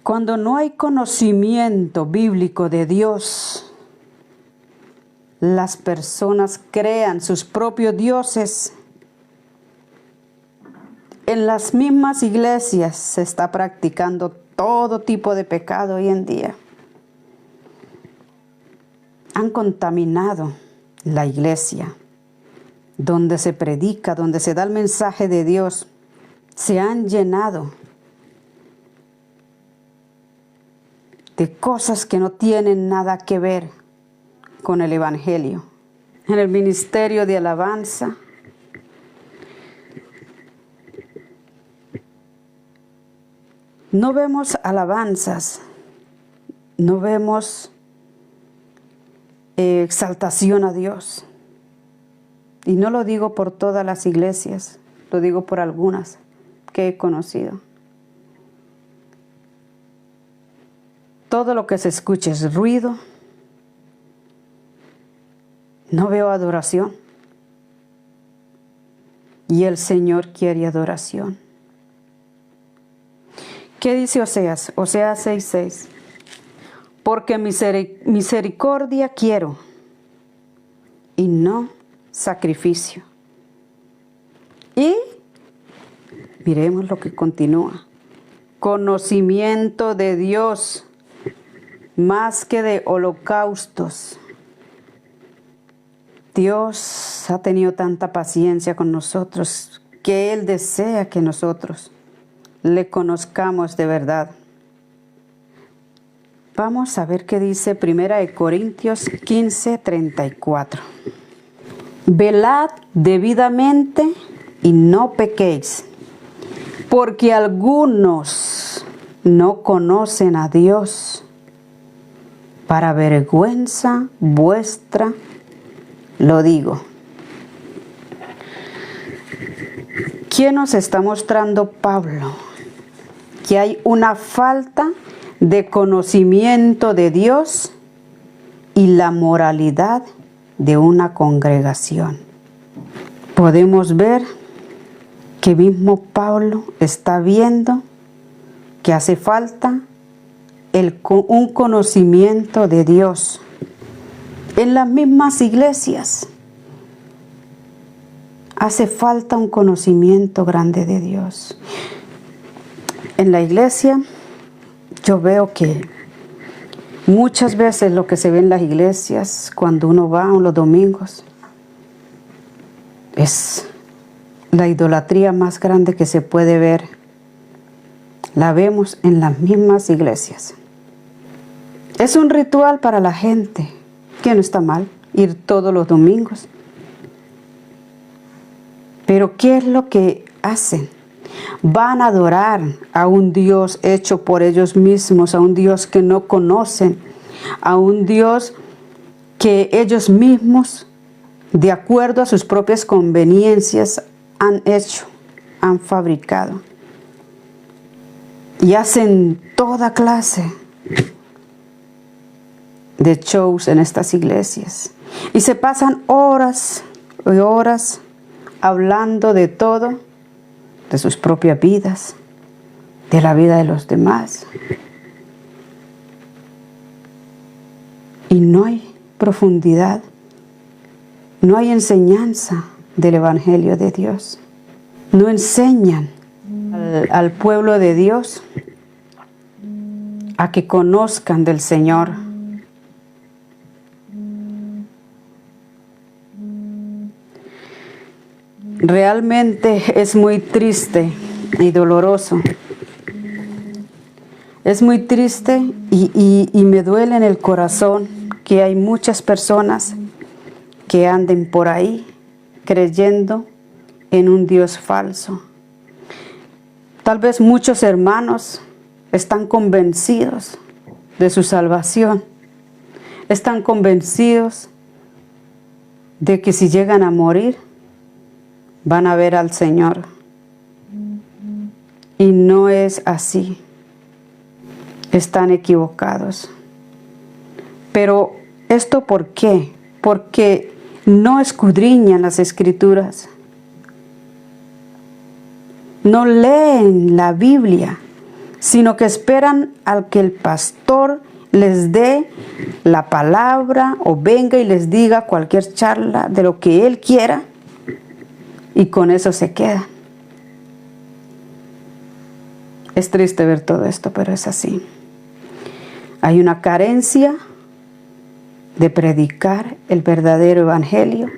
Cuando no hay conocimiento bíblico de Dios, las personas crean sus propios dioses. En las mismas iglesias se está practicando todo tipo de pecado hoy en día. Han contaminado la iglesia, donde se predica, donde se da el mensaje de Dios. Se han llenado de cosas que no tienen nada que ver con el Evangelio. En el ministerio de alabanza, no vemos alabanzas, no vemos exaltación a Dios. Y no lo digo por todas las iglesias, lo digo por algunas que he conocido. Todo lo que se escucha es ruido. No veo adoración. Y el Señor quiere adoración. ¿Qué dice Oseas? Oseas 6:6. Porque misericordia quiero y no sacrificio. Y miremos lo que continúa. Conocimiento de Dios más que de holocaustos. Dios ha tenido tanta paciencia con nosotros que Él desea que nosotros le conozcamos de verdad. Vamos a ver qué dice 1 Corintios 15:34. Velad debidamente y no pequéis, porque algunos no conocen a Dios. Para vergüenza vuestra lo digo. ¿Qué nos está mostrando Pablo? Que hay una falta de conocimiento de Dios y la moralidad de una congregación. Podemos ver que mismo Pablo está viendo que hace falta un conocimiento de Dios. En las mismas iglesias hace falta un conocimiento grande de Dios. En la iglesia yo veo que muchas veces lo que se ve en las iglesias cuando uno va los domingos es la idolatría más grande que se puede ver. La vemos en las mismas iglesias. Es un ritual para la gente, que no está mal ir todos los domingos. Pero ¿qué es lo que hacen? Van a adorar a un Dios hecho por ellos mismos, a un Dios que no conocen, a un Dios que ellos mismos, de acuerdo a sus propias conveniencias, han hecho, han fabricado. Y hacen toda clase de shows en estas iglesias. Y se pasan horas y horas hablando de todo, de sus propias vidas, de la vida de los demás. Y no hay profundidad, no hay enseñanza del Evangelio de Dios. No enseñan al pueblo de Dios a que conozcan del Señor. Realmente es muy triste y doloroso. Es muy triste y me duele en el corazón que hay muchas personas que anden por ahí creyendo en un Dios falso. Tal vez muchos hermanos están convencidos de su salvación. Están convencidos de que si llegan a morir, van a ver al Señor. Y no es así. Están equivocados. Pero ¿esto por qué? Porque no escudriñan las Escrituras. No leen la Biblia, sino que esperan al que el pastor les dé la palabra o venga y les diga cualquier charla de lo que él quiera, y con eso se quedan. Es triste ver todo esto, pero es así. Hay una carencia de predicar el verdadero evangelio,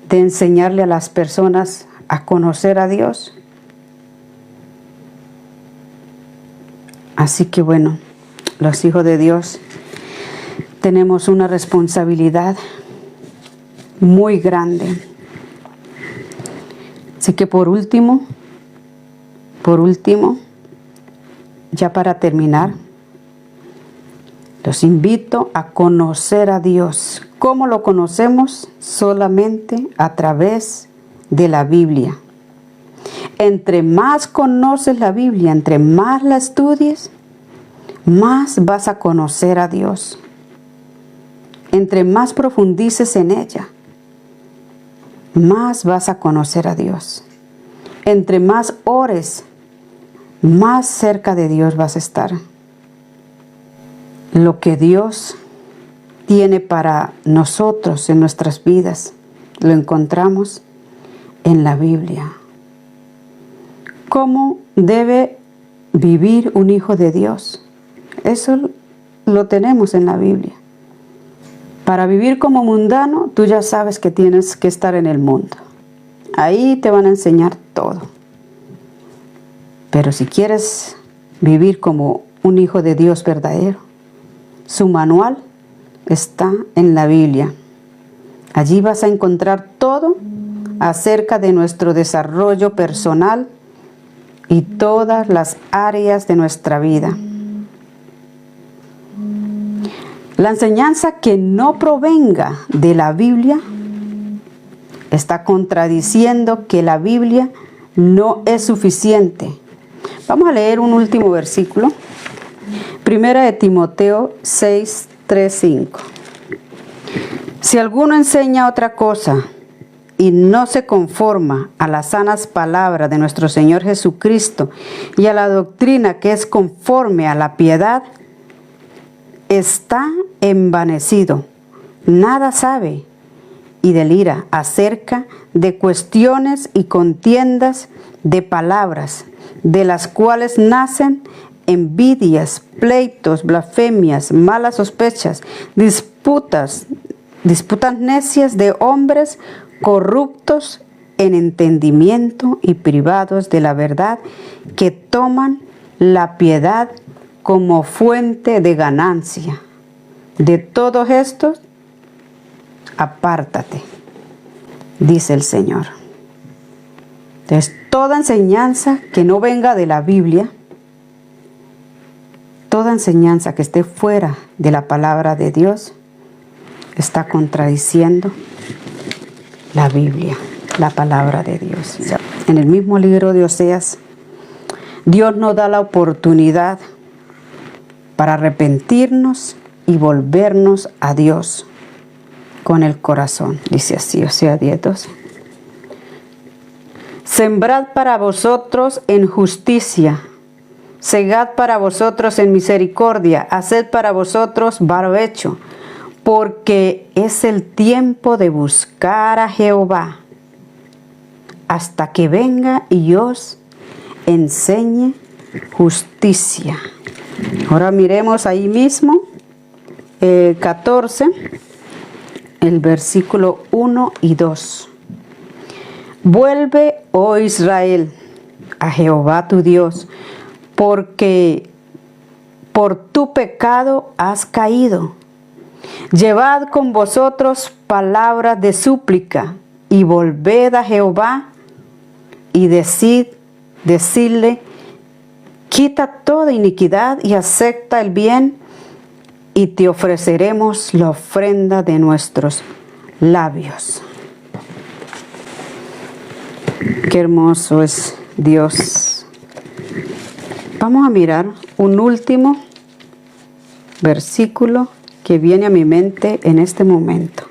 de enseñarle a las personas a conocer a Dios. Así que bueno, los hijos de Dios tenemos una responsabilidad muy grande. Así que por último, ya para terminar, los invito a conocer a Dios. ¿Cómo lo conocemos? Solamente a través de la Biblia. Entre más conoces la Biblia, entre más la estudies, más vas a conocer a Dios. Entre más profundices en ella, más vas a conocer a Dios. Entre más ores, más cerca de Dios vas a estar. Lo que Dios tiene para nosotros en nuestras vidas, lo encontramos en la Biblia. ¿Cómo debe vivir un hijo de Dios? Eso lo tenemos en la Biblia. Para vivir como mundano, tú ya sabes que tienes que estar en el mundo. Ahí te van a enseñar todo. Pero si quieres vivir como un hijo de Dios verdadero, su manual está en la Biblia. Allí vas a encontrar todo acerca de nuestro desarrollo personal y todas las áreas de nuestra vida. La enseñanza que no provenga de la Biblia está contradiciendo que la Biblia no es suficiente. Vamos a leer un último versículo. Primera de Timoteo 6, 3, 5. Si alguno enseña otra cosa y no se conforma a las sanas palabras de nuestro Señor Jesucristo y a la doctrina que es conforme a la piedad, está envanecido, nada sabe y delira acerca de cuestiones y contiendas de palabras, de las cuales nacen envidias, pleitos, blasfemias, malas sospechas, disputas necias de hombres corruptos en entendimiento y privados de la verdad, que toman la piedad como fuente de ganancia. De todos estos, apártate, dice el Señor. Entonces, toda enseñanza que no venga de la Biblia Toda enseñanza que esté fuera de la palabra de Dios está contradiciendo la Biblia, la palabra de Dios. En el mismo libro de Oseas, Dios nos da la oportunidad para arrepentirnos y volvernos a Dios con el corazón. Dice así, Oseas 10:12. Sembrad para vosotros en justicia, segad para vosotros en misericordia, haced para vosotros barbecho, porque es el tiempo de buscar a Jehová, hasta que venga y os enseñe justicia. Ahora miremos ahí mismo, 14, el versículo 1 y 2. Vuelve, oh Israel, a Jehová tu Dios, porque por tu pecado has caído. Llevad con vosotros palabras de súplica, y volved a Jehová, y decidle, quita toda iniquidad y acepta el bien, y te ofreceremos la ofrenda de nuestros labios. Qué hermoso es Dios. Vamos a mirar un último versículo que viene a mi mente en este momento,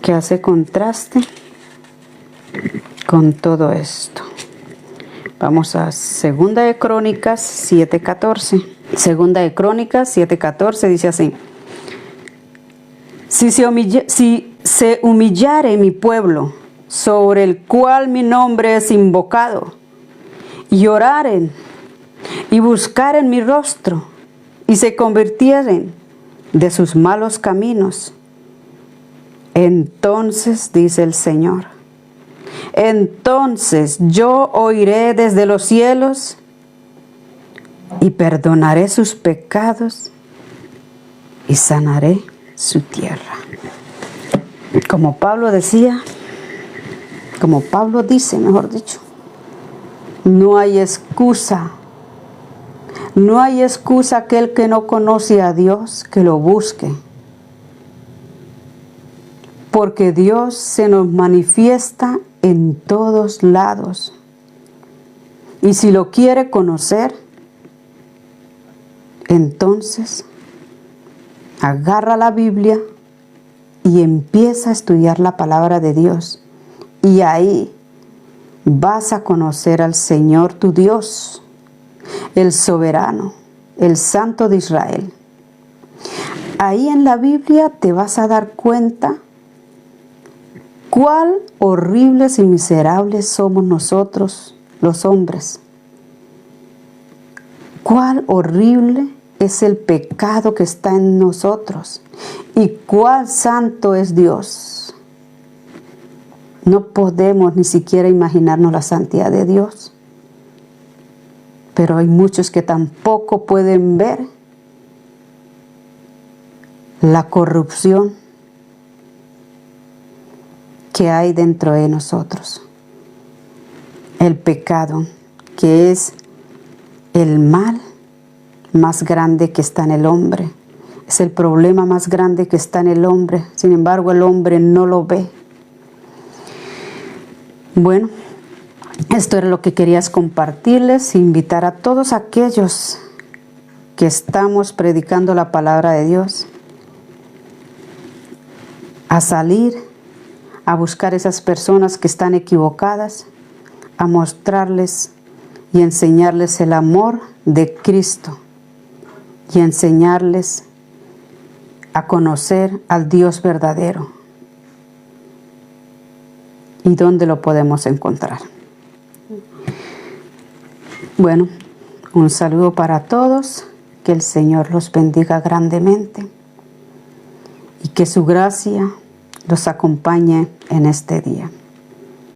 que hace contraste con todo esto. Vamos a Segunda de Crónicas 7:14. Segunda de Crónicas 7:14 dice así: Si se humillare mi pueblo, sobre el cual mi nombre es invocado, y oraren y buscaren mi rostro, y se convirtieren de sus malos caminos, entonces, dice el Señor, entonces yo oiré desde los cielos y perdonaré sus pecados y sanaré su tierra. Como Pablo decía, como Pablo dice, mejor dicho, no hay excusa. No hay excusa aquel que no conoce a Dios que lo busque. Porque Dios se nos manifiesta en todos lados. Y si lo quiere conocer, entonces agarra la Biblia y empieza a estudiar la palabra de Dios. Y ahí vas a conocer al Señor tu Dios, el soberano, el Santo de Israel. Ahí en la Biblia te vas a dar cuenta cuán horribles y miserables somos nosotros, los hombres. Cuán horrible es el pecado que está en nosotros y cuán santo es Dios. No podemos ni siquiera imaginarnos la santidad de Dios. Pero hay muchos que tampoco pueden ver la corrupción que hay dentro de nosotros. El pecado, que es el mal más grande que está en el hombre. Es el problema más grande que está en el hombre. Sin embargo, el hombre no lo ve. Bueno, esto era lo que querías compartirles, invitar a todos aquellos que estamos predicando la palabra de Dios a salir, a buscar esas personas que están equivocadas, a mostrarles y enseñarles el amor de Cristo y enseñarles a conocer al Dios verdadero. ¿Y dónde lo podemos encontrar? Bueno, un saludo para todos, que el Señor los bendiga grandemente y que su gracia los acompañe en este día.